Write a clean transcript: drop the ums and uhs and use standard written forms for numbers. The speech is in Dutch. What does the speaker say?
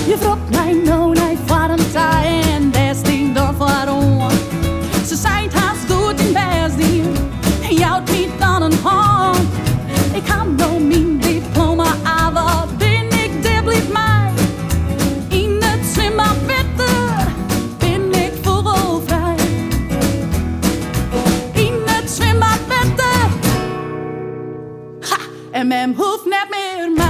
Je vroeg mij nou naar voor een taai en daar sting door waarom. Ze zei het haast goed in best dien, jouwt niet aan een hand. Ik heb nou mijn diploma A, wat ben ik, dit blijft mij. In het swimbadwetter ben ik fûgelfrij. In het swimbadwetter, ha, en mem hoeft net meer mij.